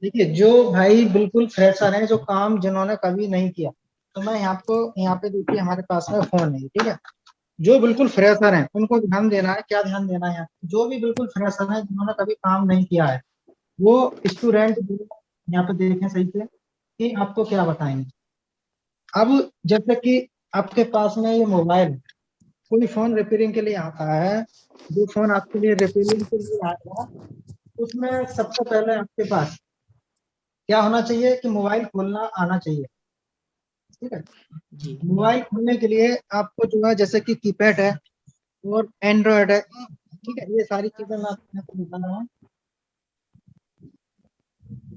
देखिए, जो भाई बिल्कुल फ्रेशर हैं, जो काम जिन्होंने कभी नहीं किया, तो मैं यहाँ पे देखिए हमारे पास में फोन है, ठीक है। जो बिल्कुल फ्रेशर हैं उनको ध्यान देना है, क्या ध्यान देना है यहाँ पे? जो भी बिल्कुल फ्रेशर हैं, जिन्होंने कभी काम नहीं किया है, वो स्टूडेंट यहाँ पे देखें सही से कि आपको क्या बताएंगे। अब जैसे कि आपके पास में ये मोबाइल, कोई फोन रिपेयरिंग के लिए आता है, जो फोन आपके लिए रिपेयरिंग के लिए आएगा, उसमें सबसे पहले आपके पास क्या होना चाहिए कि मोबाइल खोलना आना चाहिए, ठीक है। जी मोबाइल खोलने के लिए आपको जो है, जैसे कि कीपैड है और एंड्रॉयड है, ठीक है, ये सारी चीजें मैं आपको बता रहा हूँ।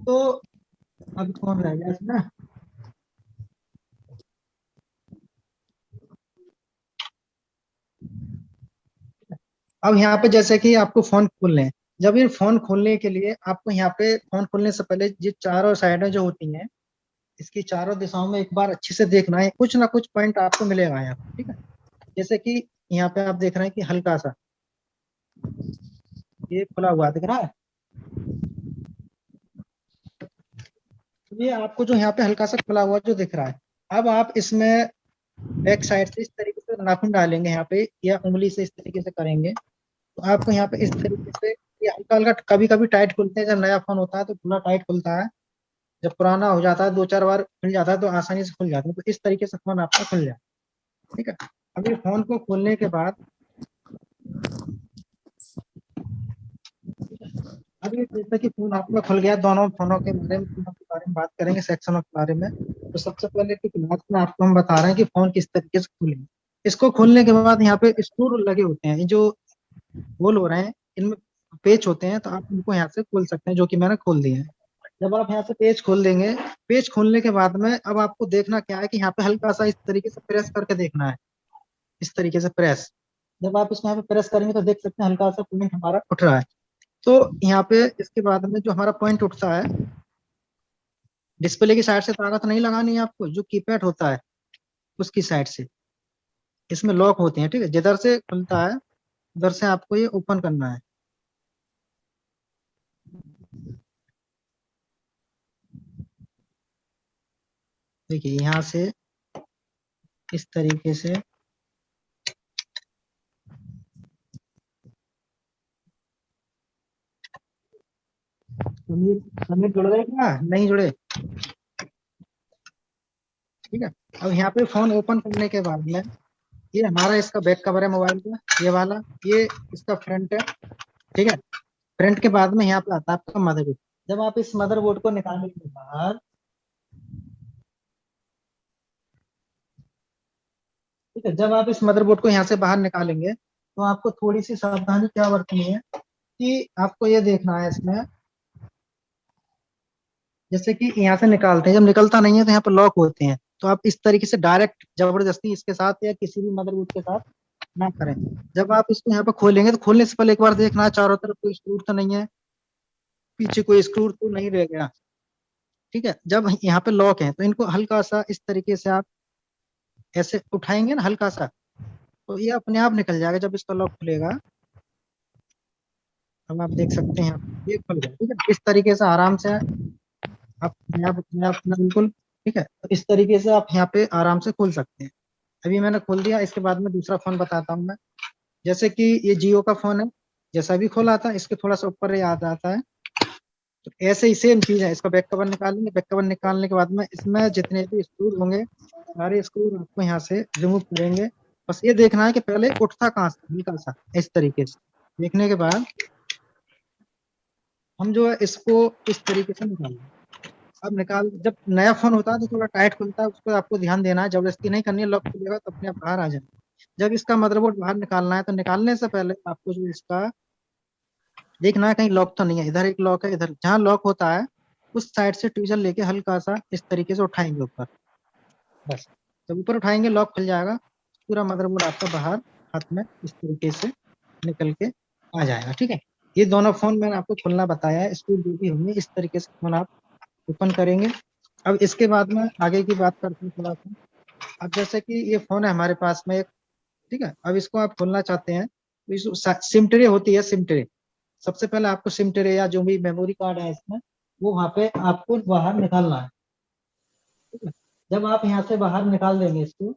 तो अब कौन रह गया इसमें? अब यहाँ पे जैसे कि आपको फोन खोलने हैं, जब ये फोन खोलने के लिए आपको यहाँ पे फोन खोलने से पहले ये चारों साइडें जो होती हैं, इसकी चारों दिशाओं में एक बार अच्छे से देखना है, कुछ ना कुछ पॉइंट आपको मिलेगा यहाँ पे, ठीक है। जैसे कि यहाँ पे आप देख रहे हैं कि हल्का सा ये खुला हुआ दिख रहा है, तो ये आपको जो यहाँ पे हल्का सा खुला हुआ जो दिख रहा है, अब आप इसमें बैक साइड से इस तरीके से नाखून डालेंगे यहाँ पे, या उंगली से इस तरीके से करेंगे, तो आपको यहाँ पे इस तरीके से ये हल्का हल्का कभी कभी टाइट खुलते हैं। जब नया फोन होता है तो पूरा टाइट खुलता है, जब पुराना हो जाता है, दो चार बार खुल जाता है तो आसानी से खुल जाता है, तो इस तरीके से फोन आपका खुल जाए, ठीक है। अब ये फोन को खोलने के बाद, अब ये जैसे कि फोन आपका खुल गया, दोनों फोनों के बारे में, तीनों के बारे में बात करेंगे, सेक्शनों के बारे में। तो सबसे पहले की क्लास में आपको हम बता रहे हैं कि फोन किस तरीके से खुले। इसको खोलने के बाद यहाँ पे स्क्रू लगे होते हैं, ये जो होल हो रहे हैं, इनमें पेच होते हैं, तो आप इनको यहाँ से खोल सकते हैं, जो कि मैंने खोल दिए हैं। जब आप यहाँ से पेज खोल देंगे, पेज खोलने के बाद में अब आपको देखना क्या है कि यहाँ पे हल्का सा इस तरीके से प्रेस करके देखना है, इस तरीके से प्रेस। जब आप इसको यहाँ पे प्रेस करेंगे तो देख सकते हैं हल्का सा पॉइंट हमारा उठ रहा है। तो यहाँ पे इसके बाद में जो हमारा पॉइंट उठता है, डिस्प्ले की साइड से ताकत नहीं लगानी है आपको, जो कीपैड होता है उसकी साइड से, इसमें लॉक होते हैं, ठीक है, जिधर से खुलता है उधर से आपको ये ओपन करना है। देखिए यहाँ से इस तरीके से, समीर समीर जुड़ गए क्या, नहीं जुड़े? ठीक है। अब यहाँ पे फोन ओपन करने के बाद में, ये हमारा इसका बैक कवर है मोबाइल का, ये वाला, ये इसका फ्रंट है, ठीक है। फ्रंट के बाद में यहाँ पे आता है आपका मदरबोर्ड। जब आप इस मदरबोर्ड को निकालेंगे बाहर, ठीक है, जब आप इस मदरबोर्ड को यहाँ से बाहर निकालेंगे तो आपको थोड़ी सी सावधानी क्या बरतनी है कि आपको ये देखना है इसमें, जैसे कि यहाँ से निकालते हैं, जब निकलता नहीं है तो यहाँ पर लॉक होते हैं, तो आप इस तरीके से डायरेक्ट जबरदस्ती इसके साथ या किसी भी मदरबोर्ड के साथ ना करें। जब आप इसको यहाँ पर खोलेंगे तो खोलने से पहले एक बार देखना है चारों तरफ कोई स्क्रू तो नहीं है, पीछे कोई स्क्रू तो नहीं रह गया, ठीक है। जब यहाँ पे लॉक है तो इनको हल्का सा इस तरीके से आप ऐसे उठाएंगे ना हल्का सा, तो ये अपने आप निकल जाएगा जब इसका लॉक खुलेगा। अब आप देख सकते हैं ये खुल गया, ठीक है। इस तरीके से आराम से आप अपने आप अपना बिल्कुल, ठीक है, तो इस तरीके से आप यहाँ पे आराम से खोल सकते हैं। अभी मैंने खोल दिया, इसके बाद में दूसरा फोन बताता हूँ मैं। जैसे कि ये जियो का फोन है, जैसा भी खोला था इसके थोड़ा सा ऊपर याद आता है, तो ऐसे ही सेम चीज है। इसका बैक कवर निकालेंगे, बैक कवर निकालने के बाद में इसमें जितने भी स्क्रू होंगे, सारे स्क्रू आपको यहाँ से रिमूव करेंगे। बस ये देखना है कि पहले उठता कहाँ से, हल्का सा इस तरीके से देखने के बाद हम जो है इसको इस तरीके से निकालेंगे। अब निकाल, जब नया फोन होता है तो थोड़ा टाइट खुलता है, उस पर आपको ध्यान देना है, जबरदस्ती नहीं करनी है, लॉक खुलेगा तो अपने आप बाहर आ जाए। जब इसका मदरबोर्ड बाहर निकालना है तो निकालने से पहले आपको जो इसका देखना है कहीं लॉक तो नहीं है, इधर एक लॉक है, इधर जहाँ लॉक होता है उस साइड से ट्वीजर लेके हल्का सा इस तरीके से उठाएंगे ऊपर, बस। जब ऊपर उठाएंगे लॉक खुल जाएगा, पूरा मदरबोर्ड आपका बाहर हाथ में इस तरीके से निकल के आ जाएगा, ठीक है। ये दोनों फोन मैंने आपको खोलना बताया है, स्क्रू जो भी होंगे इस तरीके से फोन आप ओपन करेंगे। अब इसके बाद में आगे की बात करते हैं थोड़ा सा। अब जैसे कि ये फोन है हमारे पास में एक, ठीक है, अब इसको आप खोलना चाहते हैं तो इस सिम ट्रे होती है, सिम ट्रे। सबसे पहले आपको सिम ट्रे या जो भी मेमोरी कार्ड है इसमें, वो वहां पे आपको बाहर निकालना है, ठीक है। जब आप यहाँ से बाहर निकाल देंगे इसको,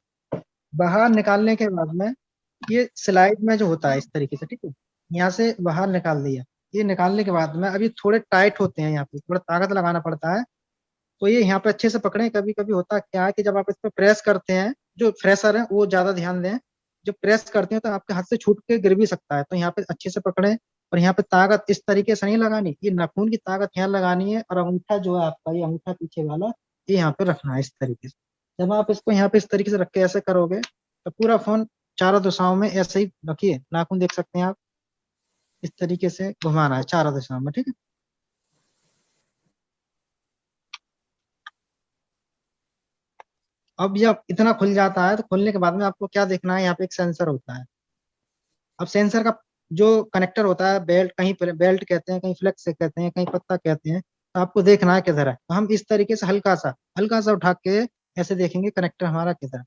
बाहर निकालने के बाद में ये स्लाइड में जो होता है इस तरीके से, ठीक है, यहाँ से बाहर निकाल दिया। ये निकालने के बाद में अभी थोड़े टाइट होते हैं, यहाँ पे थोड़ा ताकत लगाना पड़ता है। तो ये यहाँ पे अच्छे से पकड़े। कभी कभी होता क्या है कि जब आप इस पर प्रेस करते हैं, जो फ्रेशर है वो ज्यादा ध्यान दें, जब प्रेस करते हैं तो आपके हाथ से छूट के गिर भी सकता है, तो यहाँ पे अच्छे से पकड़े। और यहाँ पे ताकत इस तरीके से नहीं लगानी, ये नाखून की ताकत यहाँ लगानी है, और अंगूठा जो है आपका, ये अंगूठा पीछे वाला, ये यहाँ पे रखना है इस तरीके से। जब आप इसको यहाँ पे इस तरीके से रख के ऐसे करोगे तो पूरा फोन चारों दिशाओं में ऐसे ही रखिए, नाखून देख सकते हैं आप, इस तरीके से घुमाना है चारों दिशाओं में, ठीक है। अब जब इतना खुल जाता है तो खुलने के बाद में आपको क्या देखना है, यहाँ पे एक सेंसर होता है। अब सेंसर का जो कनेक्टर होता है, बेल्ट, कहीं बेल्ट कहते हैं, कहीं फ्लेक्स से कहते हैं, कहीं पत्ता कहते हैं, तो आपको देखना है किधर है। तो हम इस तरीके से हल्का सा उठा के ऐसे देखेंगे कनेक्टर हमारा किधर है।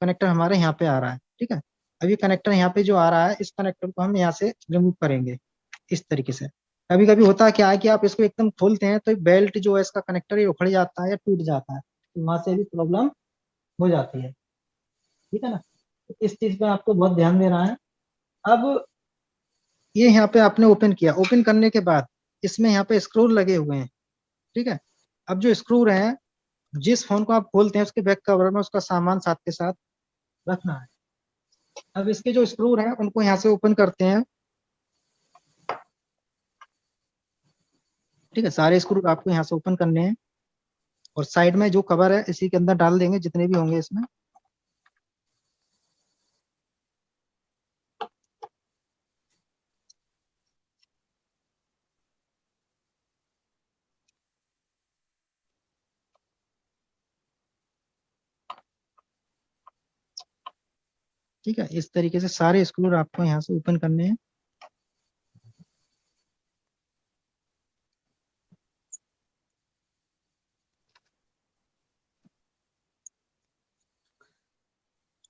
कनेक्टर हमारे यहाँ पे आ रहा है, ठीक है। अब ये कनेक्टर यहाँ पे जो आ रहा है, इस कनेक्टर को हम यहाँ से रिमूव करेंगे इस तरीके से। कभी कभी होता क्या है कि आप इसको एकदम खोलते हैं तो बेल्ट जो है इसका कनेक्टर ये उखड़ जाता है या टूट जाता है, तो वहां से भी प्रॉब्लम हो जाती है, ठीक है ना। तो इस चीज पे आपको बहुत ध्यान देना है। अब ये यहाँ पे आपने ओपन किया, ओपन करने के बाद इसमें यहाँ पे स्क्रू लगे हुए हैं, ठीक है। अब जो स्क्रू हैं, जिस फोन को आप खोलते हैं उसके बैक कवर में उसका सामान साथ के साथ रखना है। अब इसके जो स्क्रू हैं उनको यहाँ से ओपन करते हैं, ठीक है। सारे स्क्रू आपको यहाँ से ओपन करने हैं, और साइड में जो कवर है इसी के अंदर डाल देंगे जितने भी होंगे इसमें। ठीक है, इस तरीके से सारे स्क्रू आपको यहाँ से ओपन करने हैं।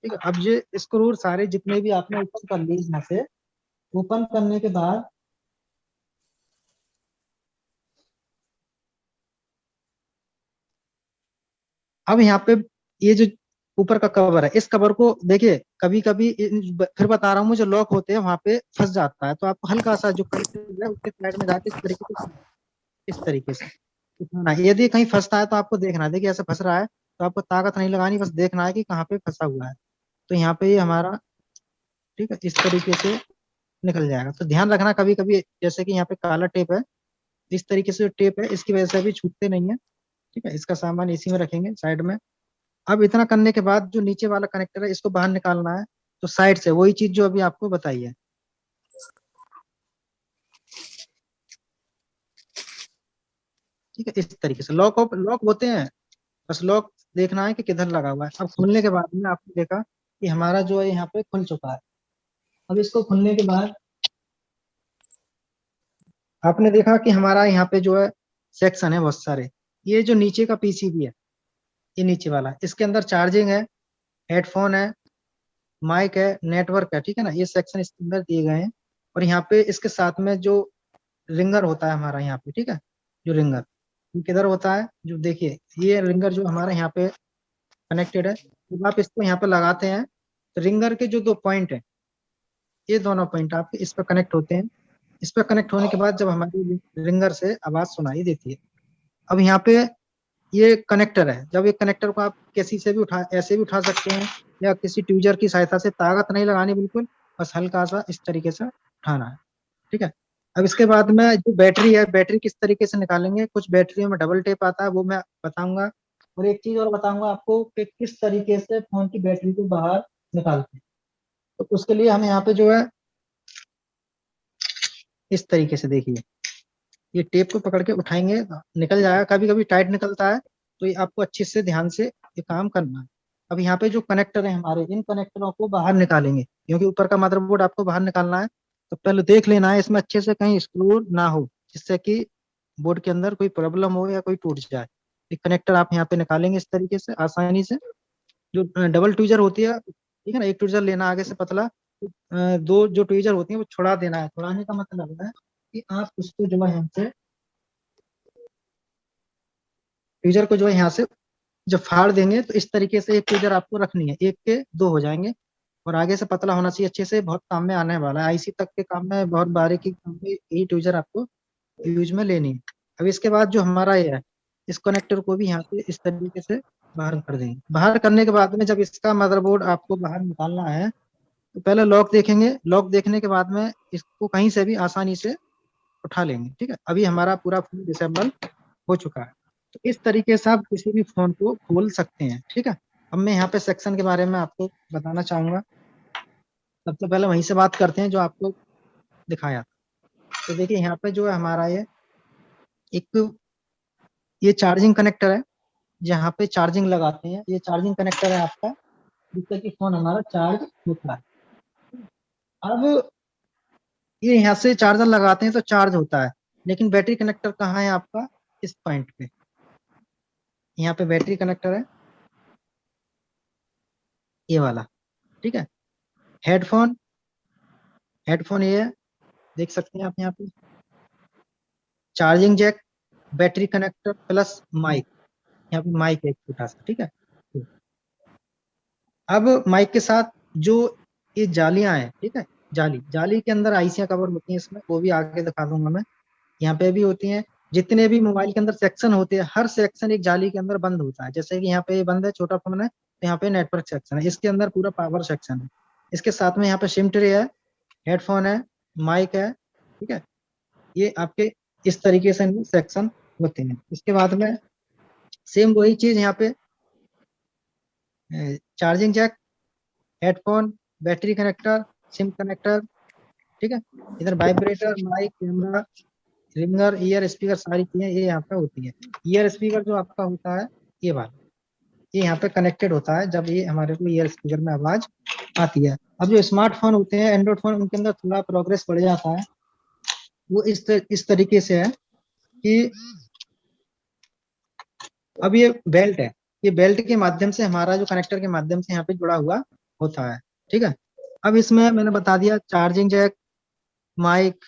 ठीक है, अब ये स्क्रू सारे जितने भी आपने ओपन कर लिए यहाँ से, ओपन करने के बाद अब यहाँ पे ये जो ऊपर का कवर है, इस कवर को देखिए, कभी कभी फिर बता रहा हूँ, जो लॉक होते हैं वहां पे फंस जाता है, तो आपको हल्का सा जो कनेक्टर है उसके साइड में जाके इस तरीके से उठाना है। यदि कहीं फंसता है तो आपको देखना है, देखिए ऐसे फंस रहा है तो आपको ताकत नहीं लगानी, बस देखना है कि कहाँ पे फंसा हुआ है। तो यहाँ पे ये हमारा, ठीक है, इस तरीके से निकल जाएगा। तो ध्यान रखना, कभी कभी जैसे कि यहाँ पे काला टेप है, इस तरीके से जो टेप है इसकी वजह से अभी छूटते नहीं है, ठीक है। इसका सामान इसी में रखेंगे साइड में। अब इतना करने के बाद जो नीचे वाला कनेक्टर है इसको बाहर निकालना है, तो साइड से वही चीज जो अभी आपको बताई है, ठीक है। इस तरीके से लॉक लॉक होते हैं, बस लॉक देखना है कि किधर लगा हुआ है। अब खुलने के बाद में आपने देखा कि हमारा जो है यहाँ पे खुल चुका है। अब इसको खुलने के बाद आपने देखा कि हमारा यहाँ पे जो है सेक्शन है बहुत सारे। ये जो नीचे का पीसीबी है, ये नीचे वाला, इसके अंदर चार्जिंग है, हेडफोन है, माइक है, नेटवर्क है, ठीक है ना, ये सेक्शन इसके अंदर दिए गए हैं। और यहाँ पे इसके साथ में जो रिंगर होता है हमारा यहाँ पे, ठीक है, जो रिंगर, ये किधर होता है, जो देखिए ये रिंगर जो हमारा यहाँ पे कनेक्टेड है, जब आप इसको यहाँ पे लगाते हैं तो रिंगर के जो दो पॉइंट है, ये दोनों पॉइंट आपके इस पर कनेक्ट होते हैं। इस पर कनेक्ट होने के बाद जब हमारी रिंगर से आवाज सुनाई देती है, अब यहाँ पे ये कनेक्टर है, जब ये कनेक्टर को आप किसी से भी उठा, ऐसे भी उठा सकते हैं या किसी ट्यूजर की सहायता से, ताकत नहीं लगानी बिल्कुल, बस हल्का सा इस तरीके से उठाना है, ठीक है। अब इसके बाद में जो बैटरी है, बैटरी किस तरीके से निकालेंगे, कुछ बैटरियों में डबल टेप आता है वो मैं बताऊंगा। और एक चीज और बताऊंगा आपको कि किस तरीके से फोन की बैटरी को बाहर निकालते हैं। तो उसके लिए हम यहाँ पे जो है इस तरीके से देखिए, ये टेप को पकड़ के उठाएंगे, निकल जाएगा। कभी कभी टाइट निकलता है, तो ये आपको अच्छे से ध्यान से ये काम करना है। अब यहाँ पे जो कनेक्टर है हमारे, इन कनेक्टरों को बाहर निकालेंगे, क्योंकि ऊपर का मदरबोर्ड आपको बाहर निकालना है। तो पहले देख लेना है इसमें अच्छे से कहीं स्क्रू ना हो, जिससे कि बोर्ड के अंदर कोई प्रॉब्लम हो या कोई टूट जाए। एक कनेक्टर आप यहाँ पे निकालेंगे इस तरीके से आसानी से, जो डबल ट्वीजर होती है, ठीक है ना, एक ट्वीजर लेना आगे से पतला, दो जो ट्वीजर होती है वो छुड़ा देना है। छुड़ाने का मतलब है कि आप उसको जो है यहाँ से, ट्वीजर को जो है यहाँ से जब फाड़ देंगे तो इस तरीके से एक ट्वीजर आपको रखनी है, एक के दो हो जाएंगे। और आगे से पतला होना चाहिए अच्छे से, बहुत काम में आने वाला है आईसी तक के काम में, बहुत बारीकी काम में यही ट्वीजर आपको यूज में लेनी है। अब इसके बाद जो हमारा ये है, इस कनेक्टर को भी यहाँ से इस तरीके से बाहर कर देंगे। बाहर करने के बाद में जब इसका मदरबोर्ड आपको बाहर निकालना है तो पहले लॉक देखेंगे, लॉक देखने के बाद में इसको कहीं से भी आसानी से उठा लेंगे। ठीक है, अभी हमारा पूरा फोन डिसेबल हो चुका है। तो इस तरीके से आप किसी भी फोन को खोल सकते हैं। ठीक है, अब मैं यहाँ पे सेक्शन के बारे में आपको बताना चाहूंगा। सबसे पहले वहीं से बात करते हैं जो आपको दिखाया था। तो देखिए यहाँ पे जो है हमारा ये एक, ये चार्जिंग कनेक्टर है, जहाँ पे चार्जिंग लगाते हैं, ये चार्जिंग कनेक्टर है आपका, जिससे कि फोन हमारा चार्ज होता है। अब ये यहाँ से चार्जर लगाते हैं तो चार्ज होता है, लेकिन बैटरी कनेक्टर कहाँ है आपका, इस पॉइंट पे, यहाँ पे बैटरी कनेक्टर है ये वाला। ठीक है, हेडफोन, हेडफोन ये है, देख सकते हैं आप यहाँ पे, charging jack, battery connector plus mic, यहाँ पे माइक है एक छोटा सा। ठीक है, अब माइक के साथ जो ये जालियां हैं, ठीक है, जाली, जाली के अंदर आईसियां कवर होती हैं इसमें, वो भी आगे दिखा दूंगा मैं, यहाँ पे भी होती हैं। जितने भी मोबाइल के अंदर सेक्शन होते हैं, हर सेक्शन एक जाली के अंदर बंद होता है। जैसे कि यहाँ पे ये बंद है, छोटा फोन है, तो यहाँ पे नेटवर्क सेक्शन है, इसके अंदर पूरा पावर सेक्शन है। इसके साथ में यहाँ पे सिम ट्रे है, हेडफोन है, माइक है। ठीक है, ये आपके इस तरीके से सेक्शन होते हैं। इसके बाद में सेम वही चीज यहाँ पे, charging jack, headphone, battery connector, SIM connector. ठीक है, इधर vibrator, mic, camera, ringer, ear speaker, सारी चीजें ये यहाँ पे होती है। ईयर स्पीकर जो आपका होता है ये वाला, ये यहाँ पे कनेक्टेड होता है जब ये हमारे को ईयर स्पीकर में आवाज आती है। अब जो स्मार्टफोन होते हैं, एंड्रॉइड फोन, उनके अंदर थोड़ा प्रोग्रेस बढ़ जाता है। वो इस तरीके से है कि अब ये बेल्ट है, ये बेल्ट के माध्यम से हमारा जो कनेक्टर के माध्यम से यहाँ पे जुड़ा हुआ होता है। ठीक है, अब इसमें मैंने बता दिया charging jack, mic,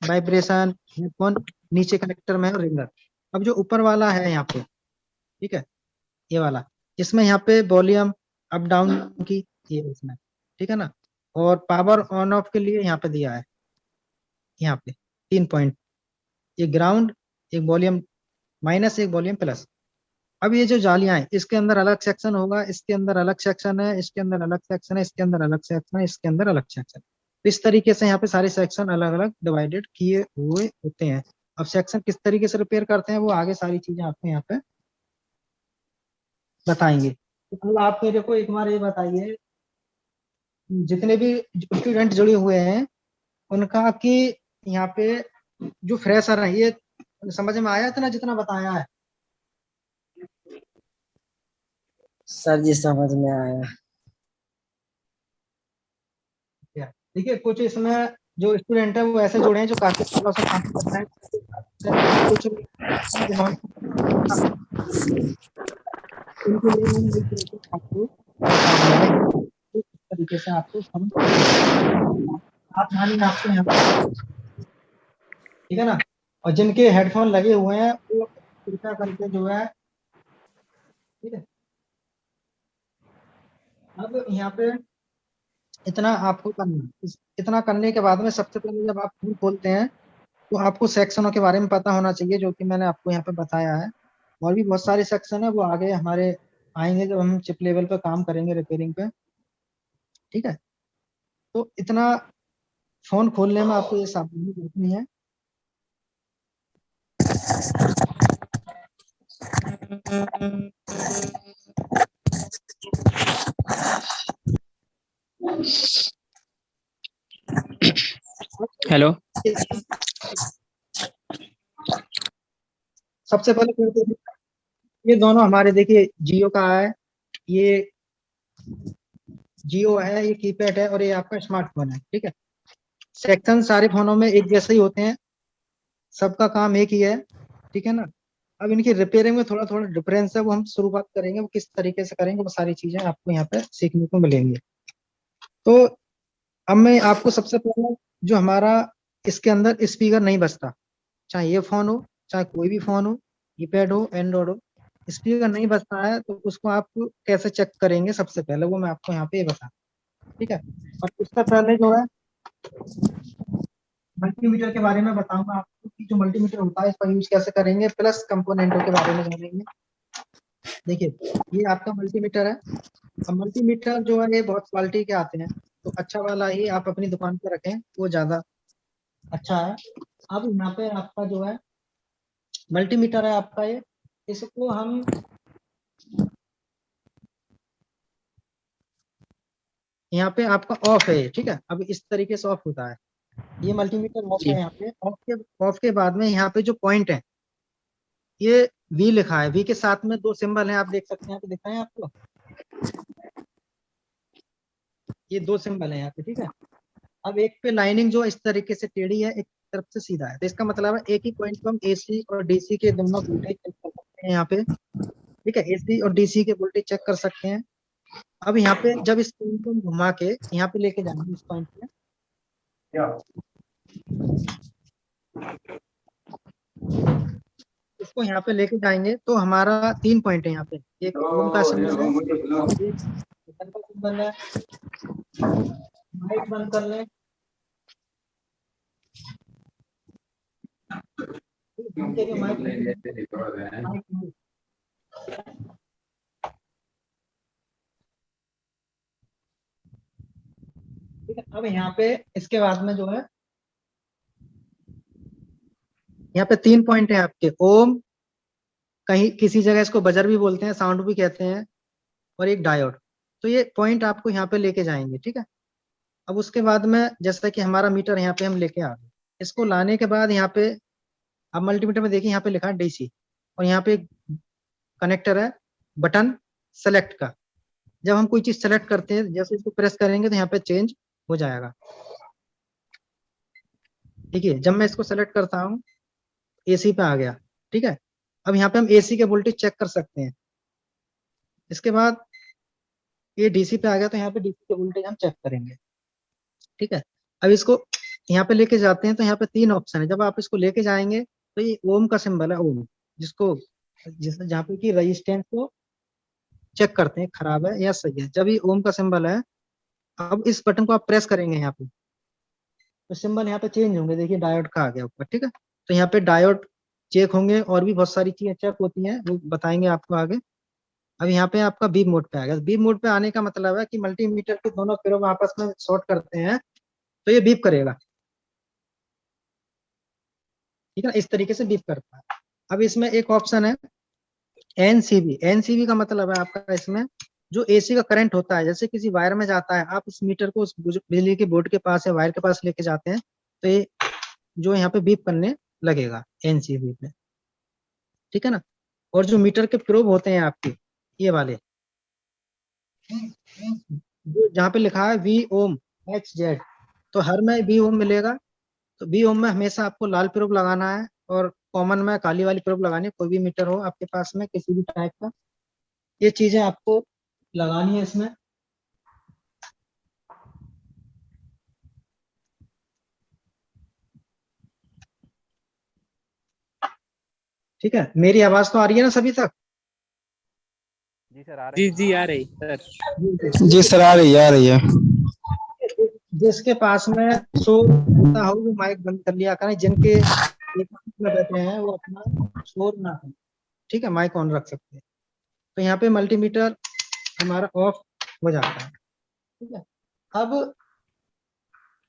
vibration, headphone, नीचे कनेक्टर में है रिंगर। अब जो ऊपर वाला है यहाँ पे, ठीक है, ये वाला, इसमें यहाँ पे वॉल्यूम अप डाउन की ये है इसमें, ठीक है ना, और पावर ऑन ऑफ के लिए यहाँ पे दिया है, यहाँ पे 3 पॉइंट, एक ग्राउंड, एक वॉल्यूम माइनस, एक वॉल्यूम प्लस। अब ये जो जालियां हैं, इसके अंदर अलग सेक्शन होगा, इसके अंदर अलग सेक्शन है, इसके अंदर अलग सेक्शन है, इसके अंदर अलग सेक्शन है, इसके अंदर अलग सेक्शन। तो इस तरीके से यहाँ पे सारे सेक्शन अलग अलग डिवाइडेड किए हुए होते हैं। अब सेक्शन किस तरीके से रिपेयर करते हैं वो आगे सारी चीजें आपको यहाँ पे बताएंगे। तो अब आप मेरे को एक बार ये बताइए, जितने भी स्टूडेंट जुड़े हुए हैं उनका कि यहाँ पे जो फ्रेशर है, ये समझ में आया इतना जितना बताया है? सर जी समझ में आया। क्या, देखिए कुछ इसमें जो स्टूडेंट है वो ऐसे जुड़े हैं जो काफी सालों से काम कर रहे हैं, कुछ उनके लिए मैं नई प्रोसेस आपको बताऊंगा इस तरीके से आपको समझ आसानी आपको यहाँ पे, ठीक है ना। और जिनके हेडफोन लगे हुए हैं वो कृपया करके जो है, ठीक है, अब यहाँ पे इतना आपको करना है। इतना करने के बाद में सबसे पहले जब आप फोन खोलते हैं तो आपको सेक्शनों के बारे में पता होना चाहिए, जो कि मैंने आपको यहाँ पे बताया है। और भी बहुत सारे सेक्शन है, वो आगे हमारे आएंगे जब हम चिप लेवल पे काम करेंगे रिपेयरिंग पे। ठीक है, तो इतना फोन खोलने में आपको ये सावधानी बरतनी है। हेलो। सबसे पहले ये दोनों हमारे, देखिए जियो का है, ये जियो है, ये कीपैड है, और ये आपका स्मार्टफोन है। ठीक है, सेक्शन सारे फोनों में एक जैसे ही होते हैं, सबका काम एक ही है। ठीक है ना, अब इनकी रिपेयरिंग में थोड़ा थोड़ा डिफरेंस है, वो हम शुरुआत करेंगे, वो किस तरीके से करेंगे, वो सारी चीजें आपको यहाँ पे सीखने को मिलेंगी। तो अब मैं आपको सबसे पहले, जो हमारा इसके अंदर स्पीकर नहीं बजता, चाहे ये फोन हो चाहे कोई भी फोन हो, कीपैड हो एंड्रॉइड हो, स्पीकर नहीं बजता है तो उसको आप कैसे चेक करेंगे, सबसे पहले वो मैं आपको यहाँ पे ये बता, ठीक है। और उससे पहले जो है मल्टीमीटर के बारे में बताऊंगा आपको कि जो मल्टीमीटर होता है इसका यूज कैसे करेंगे, प्लस कंपोनेंटों के बारे में जानेंगे। देखिए, ये आपका मल्टीमीटर है। अब मल्टीमीटर जो है ये बहुत क्वालिटी के आते हैं, तो अच्छा वाला ही आप अपनी दुकान पे रखें, वो ज्यादा अच्छा है। अब यहाँ पे आपका जो है मल्टीमीटर है आपका ये, इसको हम यहाँ पे आपका ऑफ है ये, ठीक है। अब इस तरीके से ऑफ होता है, ये मल्टीमीटर ऑफ जी है। यहाँ पे ऑफ के बाद में यहाँ पे जो पॉइंट है, ये वी लिखा है, वी के साथ में दो सिंबल हैं, आप देख सकते हैं, यहाँ पे दिख रहे हैं आपको, ये दो सिंबल है यहाँ पे, ठीक है। अब एक पे लाइनिंग जो इस तरीके से टेढ़ी है, एक तरफ से सीधा है, तो इसका मतलब है एक ही पॉइंट पे हम एसी और डीसी के दोनों वोल्टेज चेक कर सकते हैं यहाँ पे, ठीक है। एसी और डीसी के वोल्टेज चेक कर सकते हैं। अब यहाँ पे जब इस पॉइंट को हम घुमा के यहाँ पे लेके जाएंगे, इस पॉइंट पे इसको यहाँ पे लेके जाएंगे, तो हमारा 3 पॉइंट है यहाँ पे, एक ओम का सिंबल है, एक बटन का सिंबल है। माइक बंद कर लें, घंटे के माइक माइक ठीक है। अब यहाँ पे इसके बाद में जो है, यहाँ पे 3 पॉइंट है आपके, ओम, कहीं किसी जगह इसको बजर भी बोलते हैं, साउंड भी कहते हैं, और एक डायोड। तो ये पॉइंट आपको यहाँ पे लेके जाएंगे, ठीक है। अब उसके बाद में जैसा कि हमारा मीटर यहाँ पे हम लेके आ गए, इसको लाने के बाद यहाँ पे अब मल्टीमीटर में देखिए यहाँ पे लिखा है डीसी, और यहाँ पे कनेक्टर है, बटन सेलेक्ट का। जब हम कोई चीज सेलेक्ट करते हैं, जैसे इसको प्रेस करेंगे तो यहाँ पे चेंज हो जाएगा, ठीक है। जब मैं इसको सेलेक्ट करता हूँ, एसी पे आ गया, ठीक है। अब यहाँ पे हम एसी के वोल्टेज चेक कर सकते हैं। इसके बाद ये डीसी पे आ गया, तो यहाँ पे डीसी के वोल्टेज हम चेक करेंगे, ठीक है। अब इसको यहाँ पे लेके जाते हैं, तो यहाँ पे 3 ऑप्शन है, जब आप इसको लेके जाएंगे तो ये ओम का सिंबल है, ओम, जिसको जहाँ पे की रजिस्टेंस को चेक करते हैं खराब है या सही है, जब ये ओम का सिंबल है। अब इस बटन को आप प्रेस करेंगे यहाँ पे, तो सिंबल यहाँ पे चेंज होंगे, देखिए डायोड का आ गया ऊपर, ठीक है। तो यहाँ पे डायोड चेक होंगे, और भी बहुत सारी चीजें चेक होती हैं, वो बताएंगे आपको आगे। अब यहाँ पे आपका बीप मोड पे आ गया, बीप मोड पे आने का मतलब है कि मल्टीमीटर के दोनों फिर आपस में शॉर्ट करते हैं, तो ये बीप करेगा, ठीक है। इस तरीके से बीप करता है। अब इसमें एक ऑप्शन है एनसीबी, एनसीबी का मतलब है आपका इसमें जो एसी का करंट होता है, जैसे किसी वायर में जाता है, आप उस मीटर को उस बिजली के बोर्ड के पास या वायर के पास लेके जाते हैं, तो ये जो यहाँ पे बीप करने लगेगा एनसीबी पे, ठीक है ना। और जो मीटर के प्रोब होते हैं आपके, ये वाले, जो जहाँ पे लिखा है वी ओम एच जेड, तो हर में वी ओम मिलेगा। तो वी ओम में हमेशा आपको लाल प्रोब लगाना है, और कॉमन में काली वाली प्रोब लगानी है, कोई भी मीटर हो आपके पास में किसी भी टाइप का, ये चीजें आपको लगानी है इसमें। ठीक है, मेरी आवाज तो आ रही है ना सभी तक? जी सर आ रहे जी आ रही सर। जी सर, आ रही है। जिसके पास में शोर होता हो वो माइक बंद कर लिया करें, जिनके एकांत में बैठे हैं वो अपना शोर ना करें, ठीक है, माइक ऑन रख सकते हैं। तो यहाँ पे मल्टीमीटर हमारा ऑफ हो जाता है, ठीक है। अब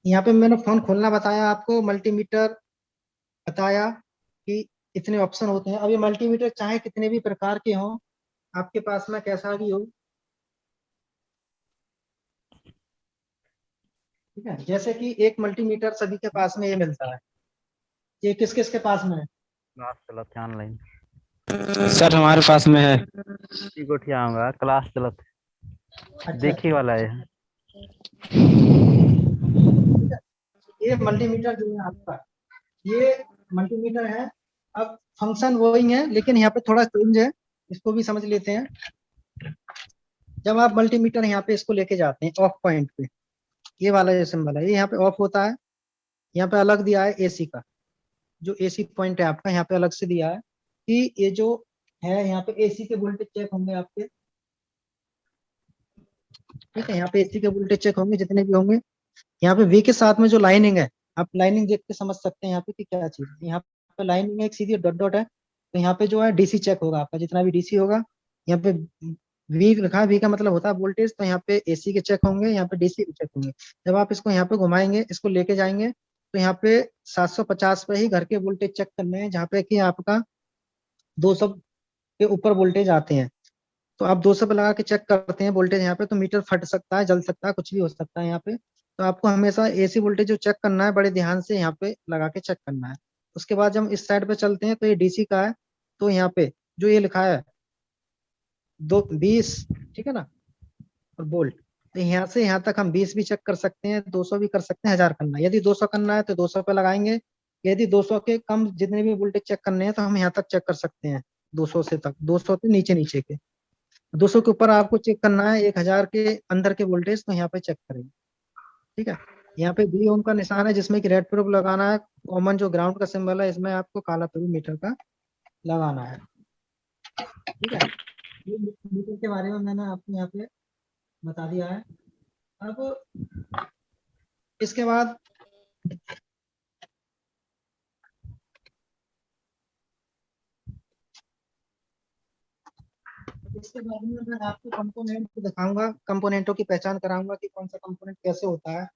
यहाँ पे मैंने फोन खोलना बताया आपको, मल्टीमीटर बताया कि इतने ऑप्शन होते हैं। अब ये मल्टीमीटर चाहे कितने भी प्रकार के हों, आपके पास में कैसा भी हो, ठीक है। जैसे कि एक मल्टीमीटर सभी के पास में ये मिलता है, ये किस किस के पास में है? क्लास चलत है ऑनलाइन सर हमारे पास में है। गोठिया आऊंगा क्लास चलत अच्छा, देखी वाला है। ये मल्टीमीटर जो है आपका, ये मल्टीमीटर है, अब फंक्शन वही है, लेकिन यहाँ पे थोड़ा चेंज है, इसको भी समझ लेते हैं। जब आप मल्टीमीटर यहाँ पे इसको लेके जाते हैं ऑफ पॉइंट पे, ये वाला जो सिंबल है ये यहाँ पे ऑफ होता है। यहाँ पे अलग दिया है एसी का, जो एसी पॉइंट है आपका यहाँ पे अलग से दिया है कि ये जो है यहाँ पे एसी के वोल्टेज चेक होंगे आपके। ठीक है, यहाँ पे एसी के वोल्टेज चेक होंगे जितने भी होंगे। यहाँ पे वी के साथ में जो लाइनिंग है, आप लाइनिंग देख के समझ सकते हैं यहाँ पे कि क्या चीज है। यहाँ पे लाइनिंग एक सीधी डॉट डॉट है, तो यहाँ पे जो है डीसी चेक होगा आपका, जितना भी डीसी होगा। यहाँ पे वी लिखा है, वी का मतलब होता है वोल्टेज, तो यहाँ पे एसी के चेक होंगे, यहाँ पे डीसी के चेक होंगे। जब आप इसको यहाँ पे घुमाएंगे, इसको लेके जाएंगे, तो यहाँ पे 750 पे ही घर के वोल्टेज चेक करने हैं, जहाँ पे कि आपका 200 के ऊपर वोल्टेज आते हैं। तो आप 200 पे लगा के चेक करते हैं वोल्टेज यहाँ पे, तो मीटर फट सकता है, जल सकता है, कुछ भी हो सकता है यहाँ पे। तो आपको हमेशा एसी वोल्टेज जो चेक करना है, बड़े ध्यान से यहाँ पे लगा के चेक करना है। उसके बाद जब हम इस साइड पे चलते हैं, तो ये डीसी का है, तो यहाँ पे जो ये लिखा है 20, ठीक है ना, और वोल्ट, तो यहाँ से यहाँ तक हम 20 भी चेक कर सकते हैं, 200 भी कर सकते हैं, 1000 करना है। यदि 200 करना है तो 200 पे लगाएंगे। यदि 200 के कम जितने भी वोल्टेज चेक करने हैं, तो हम यहाँ तक चेक कर सकते हैं, 200 से तक, 200 से नीचे नीचे के। 200 के ऊपर आपको चेक करना है 1000 के अंदर के वोल्टेज, तो यहाँ पे चेक करेंगे। ठीक है, यहाँ पे बी ओम का निशान है, जिसमें कि रेड प्रूफ लगाना है। कॉमन जो ग्राउंड का सिंबल है, इसमें आपको काला प्रूफ मीटर का लगाना है। ठीक है, ये मीटर के बारे में मैंने आपको यहाँ पे बता दिया है। अब इसके बाद में मैं आपको कंपोनेंट दिखाऊंगा, कंपोनेंटों की पहचान कराऊंगा कि कौन सा कंपोनेंट कैसे होता है।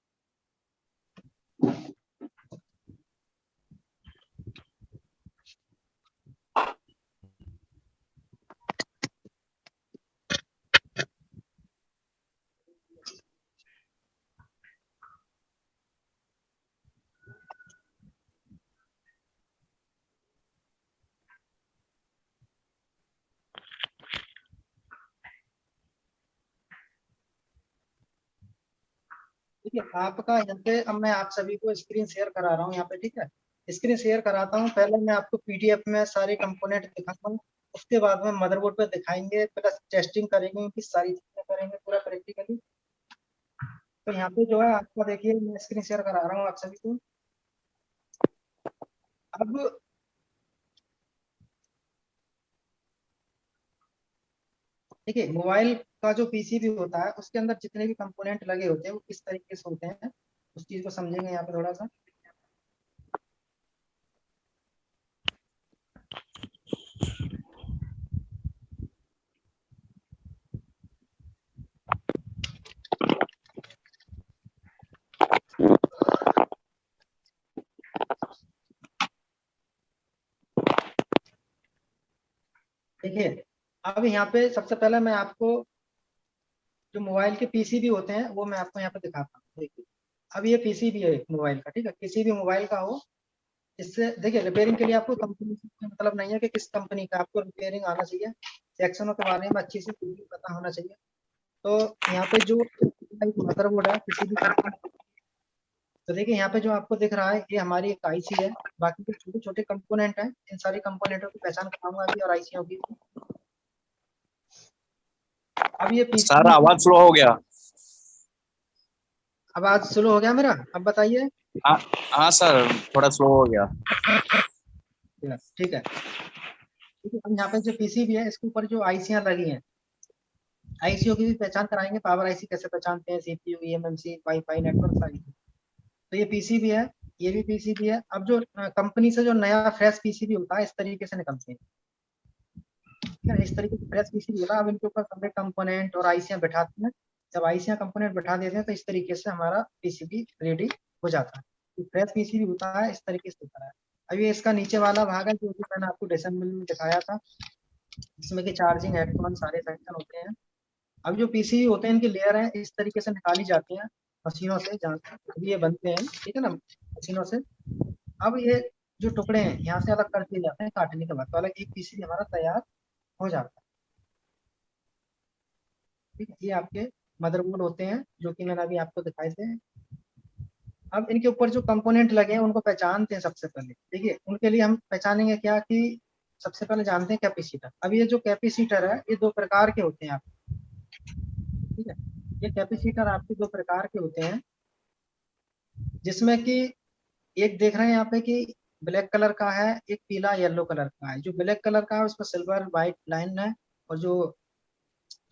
ठीक है, आपका यहाँ पे अब मैं आप सभी को स्क्रीन शेयर करा रहा हूँ यहाँ पे। ठीक है, स्क्रीन शेयर कराता हूँ। पहले मैं आपको पीडीएफ में सारे कंपोनेंट दिखाता हूँ, उसके बाद में मदरबोर्ड पे दिखाएंगे, प्लस टेस्टिंग करेंगे, कि सारी चीजें करेंगे पूरा प्रैक्टिकली। तो यहाँ पे जो है आपका देखिए, मैं स्क्रीन शेयर करा रहा हूँ आप सभी को। अब देखिए, मोबाइल का जो पीसीबी होता है, उसके अंदर जितने भी कंपोनेंट लगे होते हैं वो किस तरीके से होते हैं, उस चीज को समझेंगे यहाँ पे थोड़ा सा। देखिए, अब यहाँ पे सबसे पहले मैं आपको जो मोबाइल के पीसीबी होते हैं वो मैं आपको यहाँ पे दिखाता हूँ। देखिए, अब ये पीसीबी है मोबाइल का। ठीक है, किसी भी मोबाइल का हो, इससे देखिए रिपेयरिंग के लिए आपको कंपनी से मतलब नहीं है कि किस कंपनी का, आपको रिपेयरिंग आना चाहिए, सेक्शनों के बारे में अच्छी से पता होना चाहिए। तो यहाँ पे जो मदरबोर्ड है किसी भी कंपनी, तो देखिए यहाँ पे जो आपको दिख रहा है, ये हमारी एक आईसी है। बाकी जो छोटे छोटे कंपोनेंट हैं, इन सारी कंपोनेंटों की पहचान कराऊंगा अभी, और आईसीओ की। अब ये सर पीसी, आवाज स्लो हो गया। आवाज स्लो हो गया मेरा, अब बताइए। हाँ हाँ सर, थोड़ा स्लो हो गया। ठीक है, ठीक है। अब यहाँ पे जो पीसीबी है, इसके ऊपर जो आईसियां लगी हैं, आईसीओ की भी पहचान कराएंगे। पावर आईसी कैसे पहचानते हैं, सीपीयू, ईएमएमसी, वाईफाई नेटवर्क, सारी। तो ये पीसीबी है, ये भी पीसीबी है। अब जो कंपनी से जो नया फ्रेश पीसीबी होता है, इस तरीके से निकलते हैं। ठीक है, इस तरीके से फ्रेश पीसीबी होता है। अब इनके ऊपर सारे कंपोनेंट और आईसियां बैठाते हैं। जब आईसियां कंपोनेंट बैठा देते हैं, तो इस तरीके से हमारा पीसीबी रेडी हो जाता है। फ्रेश पीसीबी होता है, इस तरीके से होता है। अब ये इसका नीचे वाला भाग है, जो कि मैंने आपको डिसेंबल में दिखाया था, जिसमें कि चार्जिंग, हेडफोन, सारे सेक्शन होते हैं। अब जो पीसीबी होते हैं, इनकी लेयर है, इस तरीके से निकाली जाती है मशीनों से, जहाँ अभी ये बनते हैं। ठीक है ना, मशीनों से। अब ये जो टुकड़े हैं, यहाँ से अलग कर दिए जाते हैं काटने के बाद, तो अलग एक पीसीबी हमारा तैयार हो जाता है। ठीक है, ये आपके मदरबोर्ड होते हैं, जो कि मैंने अभी आपको दिखाए थे। अब इनके ऊपर जो कंपोनेंट लगे हैं उनको पहचानते हैं सबसे पहले। देखिए उनके लिए हम पहचानेंगे क्या कि सबसे पहले जानते हैं कैपेसिटर। अब ये जो कैपेसिटर है ये दो प्रकार के होते हैं आप, ठीक है। ये कैपेसिटर आपके दो प्रकार के होते हैं, जिसमें कि एक देख रहे हैं यहाँ पे कि ब्लैक कलर का है, एक पीला येलो कलर का है। जो ब्लैक कलर का है उस पर सिल्वर व्हाइट लाइन है, और जो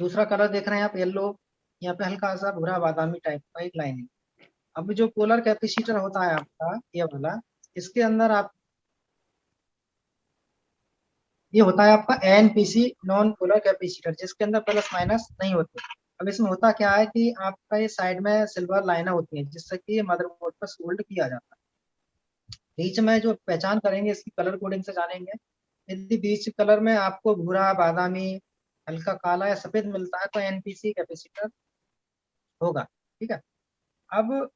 दूसरा कलर देख रहे हैं आप येलो, यहाँ पे हल्का सा भूरा बादामी टाइप का एक लाइन है। अब जो पोलर कैपेसिटर होता है आपका ये वाला, इसके अंदर आप ये होता है आपका एनपीसी नॉन पोलर कैपेसिटर, जिसके अंदर प्लस माइनस नहीं होते। अब इसमें होता क्या है कि आपका ये साइड में सिल्वर लाइनें होती हैं, जिससे कि ये मदरबोर्ड पर सोल्ड किया जाता है। बीच में जो पहचान करेंगे इसकी कलर कोडिंग से जानेंगे। यदि बीच कलर में आपको भूरा बादामी हल्का काला या सफेद मिलता है तो एनपीसी कैपेसिटर होगा, ठीक है। अब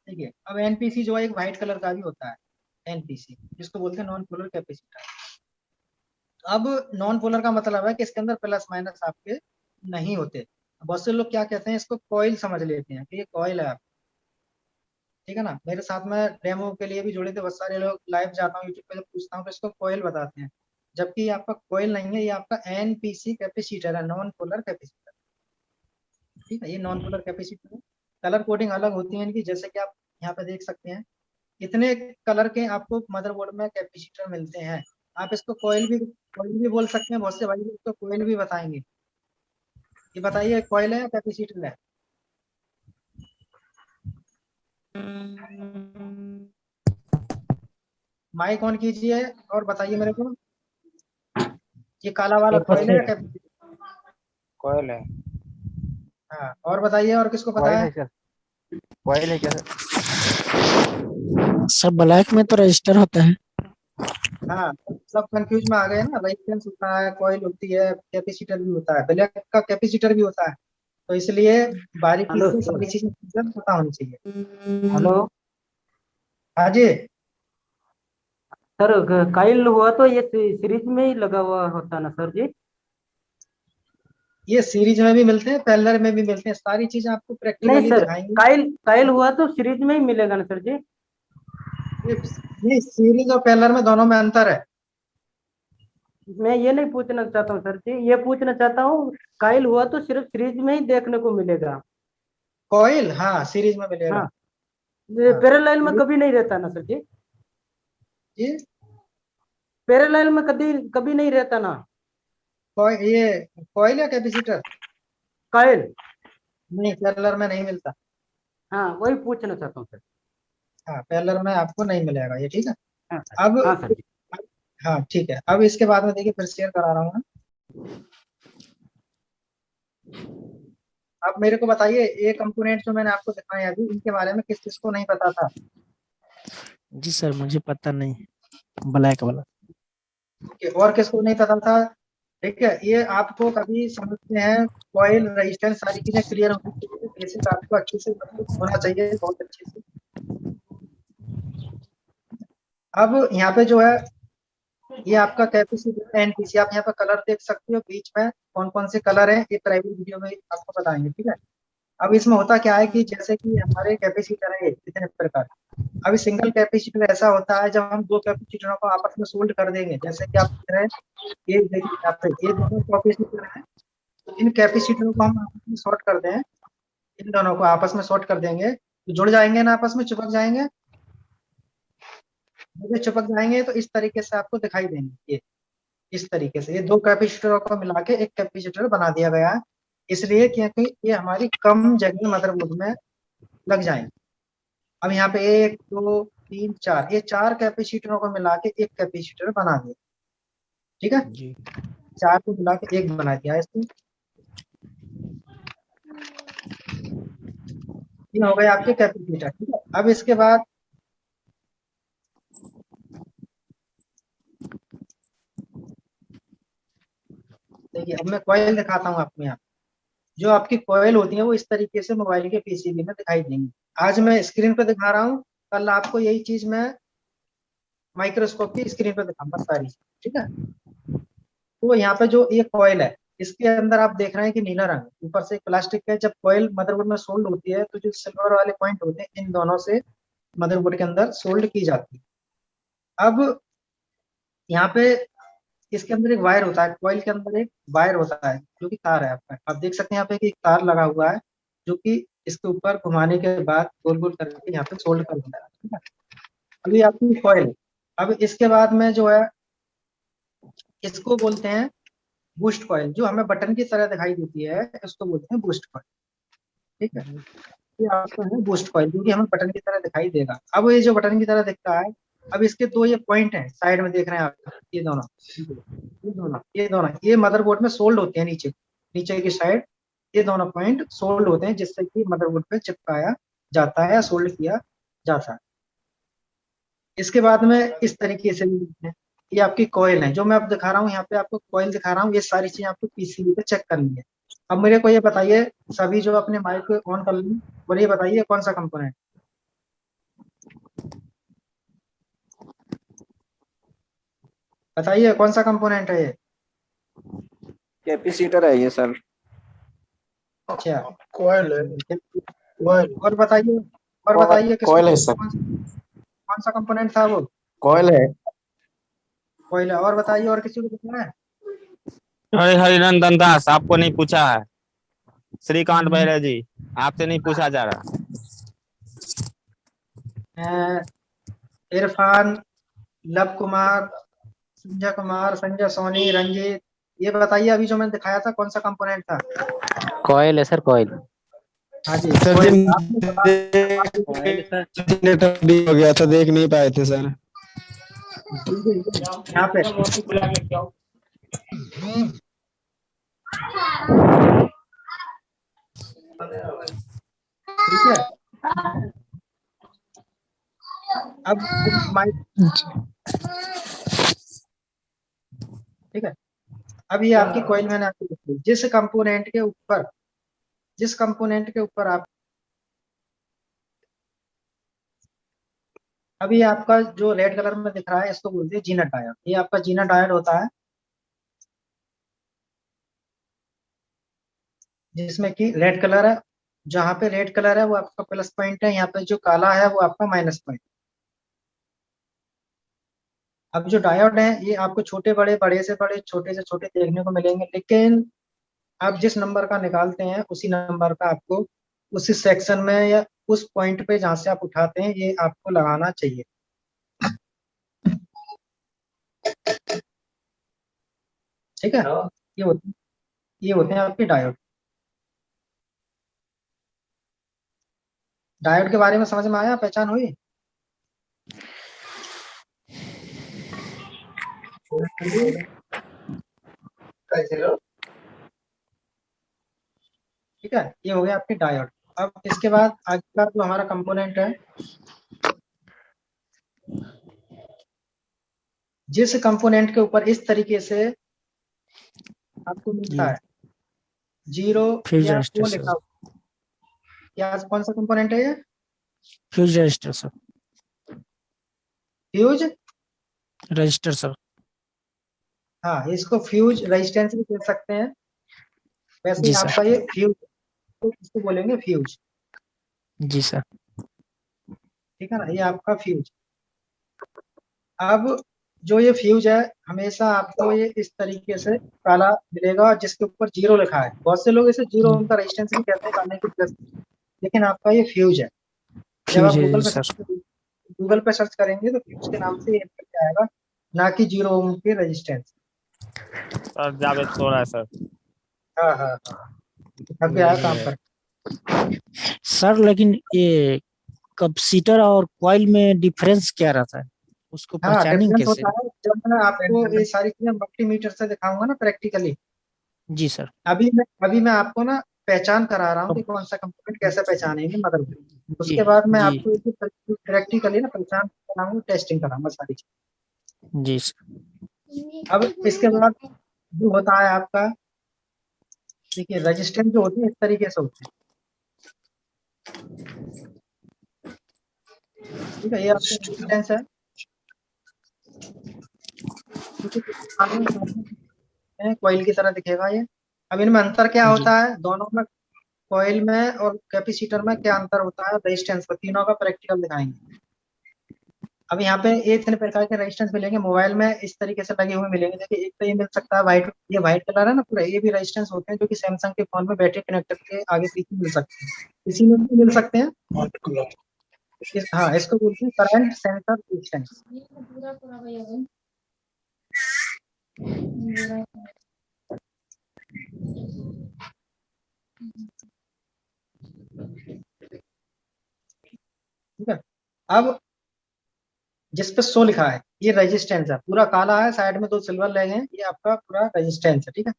ठीक है, अब एनपीसी जो है एक व्हाइट कलर का भी होता है एनपीसी, जिसको बोलते हैं नॉन पोलर कैपेसिटर। अब नॉन पोलर का मतलब है कि इसके अंदर प्लस माइनस आपके नहीं होते। बहुत से लोग क्या कहते हैं, इसको कॉइल समझ लेते हैं कि ये कॉइल है आप, ठीक है ना। मेरे साथ में डेमो के लिए भी जुड़े थे बहुत सारे लोग, लाइव जाता हूँ यूट्यूब पे जब पूछता हूँ तो इसको कॉइल बताते हैं, जबकि ये आपका कॉइल नहीं है, ये आपका एनपीसी कैपेसिटर है, नॉन पोलर कैपेसिटर, ठीक है। ये नॉन पोलर कैपेसिटर है। कलर कोडिंग अलग होती है इनकी, जैसे कि आप यहाँ पे देख सकते हैं इतने कलर के आपको मदरबोर्ड में कैपेसिटर मिलते हैं। आप इसको कोयल भी बोल सकते हैं, बहुत से भाई इसको कोयल भी बताएंगे। ये बताइए कोयल है या कैपेसिटर है? माइक ऑन कीजिए और बताइए मेरे को, ये काला वाला कोयल है या कैपेसिटर? कोयल है। हाँ, और बताइए और किसको पता कॉइल है? है सर, कॉइल है क्या सर? सर ब्लैक में तो रजिस्टर होता है। हाँ, सब कंफ्यूज में आ गए ना। रेजिस्टेंस होता है, कॉइल होती है, कैपेसिटर भी होता है, ब्लैक का कैपेसिटर भी होता है। तो इसलिए बारीकी हेलो से सर। सारी चीजें पता होनी चाहिए। हेलो हाँ जी, सर, काइल हुआ तो ये सीरीज में ही लगा हुआ होता ना सर जी? ये सीरीज में भी मिलते हैं, पैरेलल में भी मिलते हैं, सारी चीजें आपको नहीं प्रैक्टिकली सर, दिखाएंगे। काइल काइल हुआ तो सीरीज में ही मिलेगा ना सर जी? ये नहीं, सीरीज और पैरेलल में दोनों में अंतर है। मैं ये नहीं पूछना चाहता हूँ सर जी, ये पूछना चाहता हूँ काइल हुआ तो सिर्फ सीरीज में ही देखने को मिलेगा। कॉइल हाँ सीरीज में मिलेगा। हाँ, हाँ पैरेलल में कभी नहीं रहता ना सर जी? ये पैरेलल में कभी कभी नहीं रहता ना ये कॉइल या कैपेसिटर? काइल? नहीं, पैरेलल में नहीं मिलता। हाँ, वही पूछना चाहता हूँ सर। हाँ, पैरेलल में आपको नहीं मिलेगा ये, ठीक है। हाँ अब हाँ सर जी। हाँ ठीक है, अब इसके बाद में देखिए फिर शेयर करा रहा हूँ मैं। अब मेरे को बताइए ये कंपोनेंट जो मैंने आपको दिखाए अभी, इनके बारे में किस किस को नहीं पता था? जी सर, मुझे पता नहीं, ब्लैक वाला। ठीक है, और किसको नहीं पता था? ठीक है, ये आपको कभी समझते हैं कॉइल रेजिस्टेंस सारी चीजें क्लियर होनी चाहिए, बेसिक आपको अच्छे से होना चाहिए, बहुत अच्छे से। अब यहाँ पे जो है ये आपका कैपेसिटर एनपीसी, आप यहाँ पे कलर देख सकते हो बीच में कौन कौन से कलर हैं, ये प्राइवेट वीडियो में आपको बताएंगे, ठीक है। अब इसमें होता क्या है कि जैसे कि हमारे कैपेसिटर है कितने प्रकार। अभी सिंगल कैपेसिटर ऐसा होता है जब हम दो कैपेसिटरों को आपस में सोल्ड कर देंगे, जैसे कि आप देख रहे हैं ये देखिए यहाँ पे ये दोनों कैपेसिटर हैं, तो इन कैपेसिटरों को हम आपस में शॉर्ट कर दें, इन दोनों को आपस में शॉर्ट कर देंगे तो जुड़ जाएंगे ना, आपस में चिपक जाएंगे। जब ये चिपक जाएंगे तो इस तरीके से आपको दिखाई देंगे, ये इस तरीके से ये दो कैपेसिटरों को मिला के एक कैपेसिटर बना दिया गया है, इसलिए क्योंकि ये हमारी कम जगह मदरबोर्ड में लग जाएंगे। अब यहाँ पे एक दो तीन चार, ये चार कैपेसिटरों को मिला के एक कैपेसिटर बना दिया, ठीक है। जी चार को मिला के एक बना दिया इसको। ये हो गए आपके कैपेसिटर, ठीक है। अब इसके बाद देखिए, अब मैं कॉइल दिखाता हूँ आपको। यहाँ जो आपकी कॉइल होती है वो इस तरीके से मोबाइल के पीसीबी में दिखाई देंगी। आज मैं स्क्रीन पे दिखा रहा हूँ, कल आपको यही चीज मैं माइक्रोस्कोप की स्क्रीन पे दिखाऊंगा सारी, ठीक है। तो यहाँ पे जो ये कॉइल है, इसके अंदर आप देख रहे हैं कि नीला रंग ऊपर से प्लास्टिक का है। जब कॉइल मदरबोर्ड में सोल्ड होती है तो जो सिल्वर वाले पॉइंट होते हैं इन दोनों से मदरबोर्ड के अंदर सोल्ड की जाती है। अब यहाँ पे इसके अंदर एक वायर होता है, कॉइल के अंदर एक वायर होता है जो कि तार है आपका। आप देख सकते हैं यहाँ पे कि एक तार लगा हुआ है जो कि इसके ऊपर घुमाने के बाद गोल गोल करके यहाँ पे सोल्ड कर दिया है, ठीक है। अभी आपकी कॉइल, अब इसके बाद में जो है इसको बोलते हैं बूस्ट कॉइल, जो हमें बटन की तरह दिखाई देती है इसको बोलते हैं बूस्ट कॉइल, ठीक है। ये आपका है बूस्ट कॉइल जो कि हमें बटन की तरह दिखाई देगा। अब ये जो बटन की तरह दिखता है, अब इसके दो ये पॉइंट हैं साइड में देख रहे हैं आप, ये दोनों ये मदरबोर्ड में सोल्ड होते हैं नीचे की साइड। ये दोनों पॉइंट सोल्ड होते हैं जिससे कि मदरबोर्ड पे चिपकाया जाता है या सोल्ड किया जाता है। इसके बाद में इस तरीके से भी है। ये आपकी कॉइल है जो मैं अब दिखा रहा हूँ, यहाँ पे आपको कॉइल दिखा रहा हूँ। ये सारी चीजें आपको पीसीबी पे चेक करनी है। अब मेरे को ये बताइए, सभी जो अपने माइक को ऑन कर लें और ये बताइए कौन सा कंपोनेंट, बताइए कौन सा कंपोनेंट है ये? कैपेसिटर है ये सर। अच्छा, कोयल है। और बताइए, और बताइए कॉइल है सर। कौन सा कंपोनेंट था वो? कॉइल है। कॉइल है। और बताइए, और किसी को बताना है? अरे हरिनंदन दास, आपको नहीं पूछा है। श्रीकांत बहरे जी, आपसे नहीं पूछा जा रहा। इरफान, लव कुमार, संजय सोनी, रंजीत, ये बताइए अभी जो मैंने दिखाया था कौन सा कंपोनेंट था? कॉयल है सर, कॉयल। हाँ जी, सर कॉइल। जी, आपने बता- जनरेटर भी हो गया था, देख नहीं पाए थे सर। यहाँ पे ठीक है। अब माइक, ठीक है। अब ये आपकी कॉइल मैंने आपको दिखाई। जिस कंपोनेंट के ऊपर आप, अभी आपका जो रेड कलर में दिख रहा है इसको बोलते हैं जीनत डायोड। ये आपका जीनत डायोड होता है जिसमें कि रेड कलर है। जहाँ पे रेड कलर है वो आपका प्लस पॉइंट है, यहाँ पे जो काला है वो आपका माइनस पॉइंट। अब जो डायोड है ये आपको छोटे बड़े, बड़े से बड़े, छोटे से छोटे देखने को मिलेंगे, लेकिन आप जिस नंबर का निकालते हैं उसी नंबर का आपको उसी सेक्शन में या उस पॉइंट पे जहाँ से आप उठाते हैं ये आपको लगाना चाहिए। ठीक है। ये होते हैं आपके डायोड। डायोड के बारे में समझ में आया, पहचान हुई? ठीक है, ये हो गया आपके डायोड। अब इसके बाद आगे का जो हमारा कंपोनेंट है, जिस कंपोनेंट के ऊपर इस तरीके से आपको मिलता है 0 फ्यूज या रजिस्टर 2 सर। लिखा हुआ, क्या कौन सा कंपोनेंट है ये? Fuse register sir. Fuse, register sir. हाँ, इसको फ्यूज रेजिस्टेंस भी कह सकते हैं। वैसे जी आपका सर। ये फ्यूज, तो इसको बोलेंगे फ्यूज, जी सर। ठीक है ना, ये आपका फ्यूज। अब जो ये फ्यूज है हमेशा आपको ये इस तरीके से काला मिलेगा जिसके ऊपर 0 लिखा है। बहुत से लोग इसे 0 उनका रेजिस्टेंस भी कहते हैं, काले की प्लस, लेकिन आपका ये फ्यूज है। जब फ्यूज आप है जी सर। गूगल पे सर्च करेंगे तो फ्यूज के नाम से ये निकल आएगा, ना कि 0 ओम की रेजिस्टेंस। सर जावेद सो रहा है सर। हाँ हाँ हाँ, थक गया है काम कर। सर लेकिन ये कैपेसिटर और कॉइल में डिफरेंस क्या रहता है, उसको हाँ, पहचानेंगे डिफरेंस कैसे? होता है जब मैं आपको ये सारी चीजें मल्टीमीटर से दिखाऊंगा ना प्रैक्टिकली। जी सर। अभी मैं आपको ना पहचान करा रहा हूँ कि कौन सा कंपोनेंट कैसे पहचानेंगे मदरबोर्ड। जी उसके बाद मैं जी आपको प्रैक्टिकली ना पहचान कराऊंगा, टेस्टिंग कराऊंगा सारी चीज। जी सर। अब इसके बाद जो होता है आपका, देखिए रजिस्टेंस जो होती है इस तरीके से होती है, ठीक है। ये आपका रजिस्टेंस है, कॉइल की तरह दिखेगा ये। अब इनमें अंतर क्या जी। होता है, दोनों में कॉइल में और कैपेसिटर में क्या अंतर होता है, रेजिस्टेंस का, तीनों का प्रैक्टिकल दिखाएंगे। अब यहाँ पे ये इतने प्रकार के रेजिस्टेंस मिलेंगे, मोबाइल में इस तरीके से लगे हुए मिलेंगे। देखिए एक तो ये मिल सकता है व्हाइट, ये व्हाइट कलर है ना पूरा, ये भी रेजिस्टेंस होते हैं जो कि सैमसंग के फोन में बैटरी कनेक्टर के आगे पीछे मिल सकते हैं, इसी में भी मिल सकते हैं। हाँ, इसको बोलते हैं करंट सेंसर रेजिस्टेंस। ठीक है। अब जिस पे 100 लिखा है ये रेजिस्टेंस है, पूरा काला है, साइड में 2 सिल्वर लगे हैं, ये आपका पूरा रेजिस्टेंस है। ठीक है।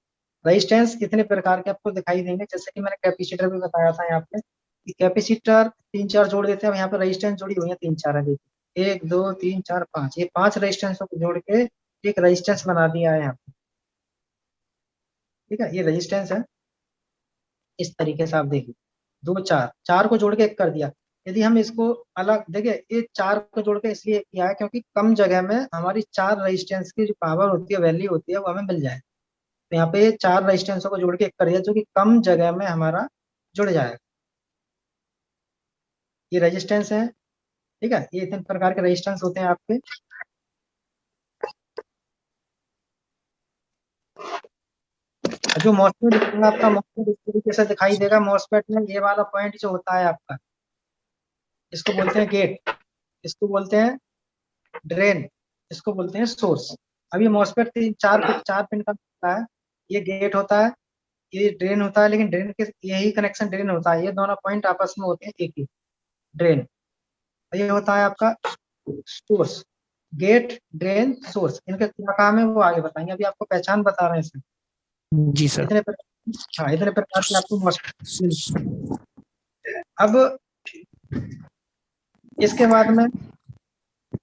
रेजिस्टेंस कितने प्रकार के आपको दिखाई देंगे, जैसे कि मैंने कैपेसिटर भी बताया था यहाँ पे कि कैपेसिटर 3-4 जोड़ देते हैं। अब यहाँ पे रेजिस्टेंस जोड़ी हुई है 3-4 है, देखिए 1 2 3 4 5, ये 5 रेजिस्टेंसों को जोड़ के एक रेजिस्टेंस बना दिया है यहाँ पे। ठीक है, ये रेजिस्टेंस है। इस तरीके से आप देखिए 2 4 4 को जोड़ के एक कर दिया। यदि हम इसको अलग देखिए, ये 4 को जोड़ के इसलिए किया है क्योंकि कम जगह में हमारी 4 रेजिस्टेंस की जो पावर होती है, वैल्यू होती है, वो हमें मिल जाए। तो यहाँ पे ये 4 रेजिस्टेंसों को जोड़ के एक कर दिया जो कि कम जगह में हमारा जुड़ जाएगा। ये रेजिस्टेंस है। ठीक है, ये इतने प्रकार के रेजिस्टेंस होते हैं आपके। जो मॉसफेट दिखेगा आपका, मॉसफेट इस तरीके से दिखाई देगा। मॉसफेट में ये वाला पॉइंट जो होता है आपका, इसको बोलते हैं गेट, इसको बोलते हैं ड्रेन, इसको बोलते हैं सोर्स। अब ये मॉसफेट 4 पिन का होता है, ये गेट होता है, ये ड्रेन होता है, लेकिन ड्रेन के यही कनेक्शन ड्रेन होता है, ये दोनों पॉइंट आपस में होते हैं एक ही, ड्रेन। ये होता है आपका सोर्स। गेट, ड्रेन, सोर्स, इनका क्या काम है वो आगे बताएंगे, अभी आपको पहचान बता रहे हैं इसमें। जी सर। हाँ, इतने प्रकार से आपको मॉसफेट मिलते हैं। अब इसके बाद में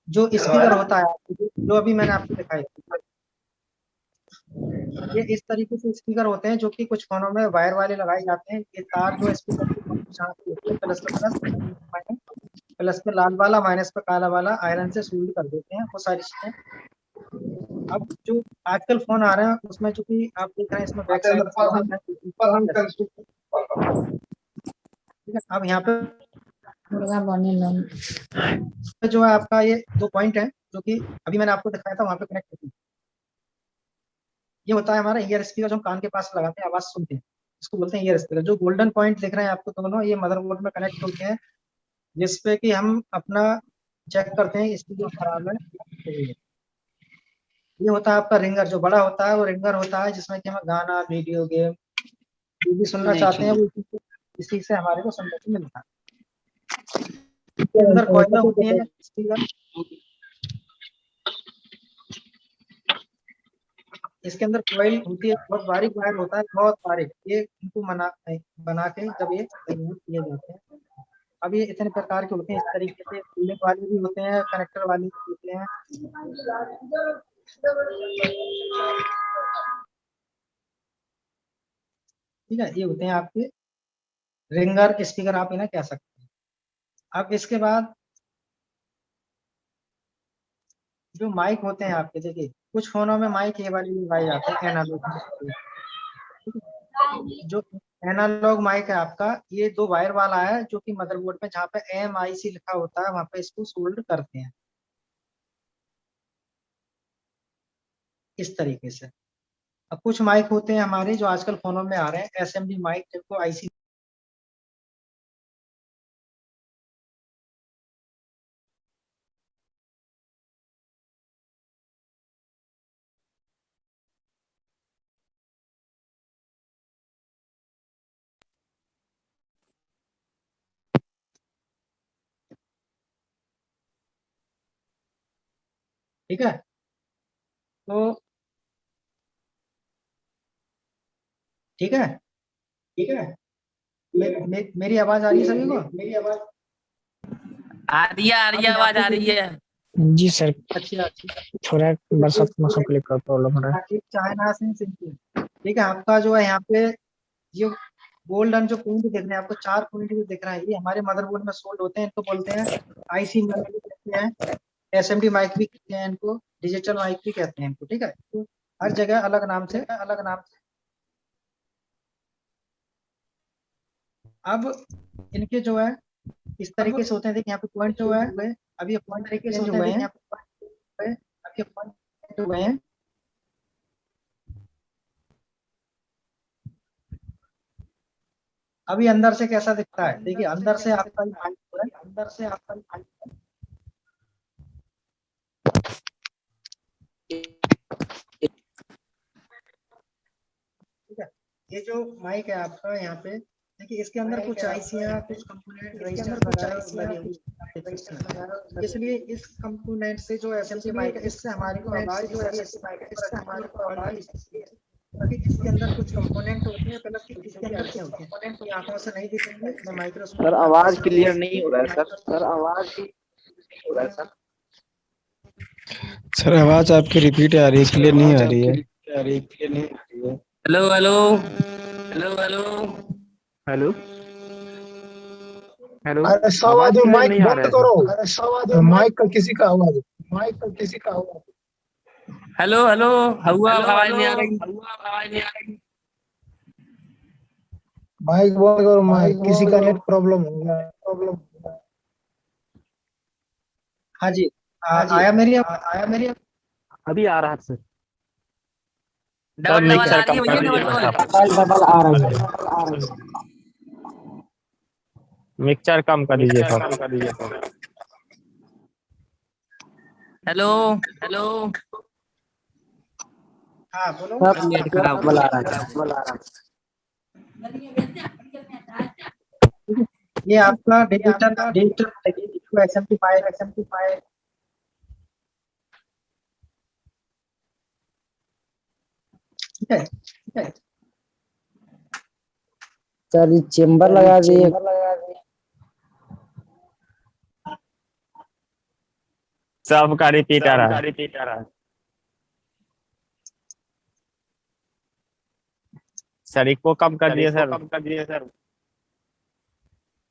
जो स्पीकर होता है, जो अभी मैंने आपको दिखाया, ये इस तरीके से स्पीकर होते हैं जो कि कुछ फोनों में वायर वाले लगाए जाते हैं। ये तार जो स्पीकर की जहाँ पे होती है, प्लस पे प्लस, माइनस, प्लस पे लाल वाला, माइनस पे काला वाला, आयरन से सोल्ड कर देते हैं, वो सारी चीजें। अब जो आजकल फोन आ रहे हैं उसमें जो कि आप देख रहे हैं, इसमें बैक साइड ठीक है। अब यहाँ पे जो है आपका ये 2 पॉइंट है जो कि अभी मैंने आपको दिखाया था, वहां पे कनेक्ट होती है। ये होता है हमारा ईयर स्पीकर, जो हम कान के पास लगाते हैं, आवाज सुनते हैं, इसको बोलते हैं ईयर स्पीकर। जो गोल्डन पॉइंट दिख रहे हैं आपको दोनों, ये मदरबोर्ड में कनेक्ट होते हैं, जिसपे कि हम अपना चेक करते हैं इसकी जो खराब है। ये होता है आपका रिंगर, जो बड़ा होता है वो रिंगर होता है, जिसमें कि हम गाना, वीडियो गेम जो भी सुनना चाहते हैं वो इसी से हमारे को सुनने को मिलता है। इसके अंदर कॉइलें होती हैं स्पीकर, इसके अंदर कॉइल होती है, बहुत बारीक वायर होता है, बहुत बारीक। ये इनको बना के जब ये तैयार किए जाते हैं। अब ये इतने प्रकार के होते हैं, इस तरीके से कूलिंग वाले भी होते हैं, कनेक्टर वाले भी होते हैं। ठीक है, ये होते हैं आपके रिंगर स्पीकर, आप इन्हें कह सकते हैं। अब इसके बाद जो माइक होते हैं आपके, देखिए कुछ फोनों में माइक ये वाली लगाए जाते हैं, एनालॉग। जो एनालॉग माइक है आपका, ये 2 वायर वाला है, जो कि मदरबोर्ड में जहाँ पे MIC लिखा होता है वहां पे इसको सोल्ड करते हैं इस तरीके से। अब कुछ माइक होते हैं हमारे जो आजकल फोनों में आ रहे हैं, SMD माइक, जिनको IC ठीक है। तो ठीक है, ठीक है, मेरी आवाज आ रही है सभी को? मेरी आवाज आ रही है आवाज आ रही है। जी सर, अच्छा, थोड़ा बरसात के मौसम के लिए प्रॉब्लम हो रहा है। चाइना से सिंपल। ठीक है, आपका जो है यहाँ पे ये गोल्डन जो पॉइंट दिख रहे हैं आपको, 4 पॉइंट जो दिख रहे हैं, ये हमारे मदरबोर्ड में सोल्ड होते हैं। इनको बोलते हैं IC माइक भी कहते हैं, SMD माइक भी कहते हैं इनको, डिजिटल माइक भी कहते हैं इनको। ठीक है, तो हर जगह अलग नाम से अब इनके जो है इस तरीके से होते हैं। देखिए यहाँ पे पॉइंट जो है अभी ये पॉइंट तरीके से हुए हैं, अब ये पॉइंट हुए हैं। अभी अंदर से कैसा दिखता है? देखिए अंदर से आपका अंदर से आपका ठीक है। ये जो माइक है आपका यहाँ पे देखिए, इसके अंदर कुछ आईसियां, कुछ कंपोनेंट इसलिए इस कंपोनेंट से जो एसएमसी माइक है, इससे हमारी को आवाज जो है इससे हमारी को आवाज इसके अंदर कुछ कंपोनेंट होते हैं, प्लस इसके अंदर क्या होते हैं कंपोनेंट आंखों से नहीं दिखेंगे। मैं माइक्रोस्कोप सर आवाज क्लियर नहीं हो रहा है सर आवाज हो रहा है सर। सर आवाज आपकी रिपीट आ रही है, क्लियर नहीं आ रही है। Hello hello hello hello hello hello अरे सवाद माइक बंद करो। अरे सवाद माइक का किसी का आवाज हेलो हेलो हुआ आवाज नहीं आ रही। माइक बंद करो। माइक किसी का नेट प्रॉब्लम होगा। हाँ जी, आया मेरी अभी आ रहा है सर। डबल डबल आ रही है भैया, डबल डबल। मिक्सचर कम कर दीजिए सर। हेलो हेलो हाँ बोलो। नेट खराब बोला रहा है। ये आपका डिजिटल एसएमपी फाइल ठीक है। सर ये चेम्बर लगा दिए। सबका रिपीट आ रहा है। सर इको कम कर दिए सर।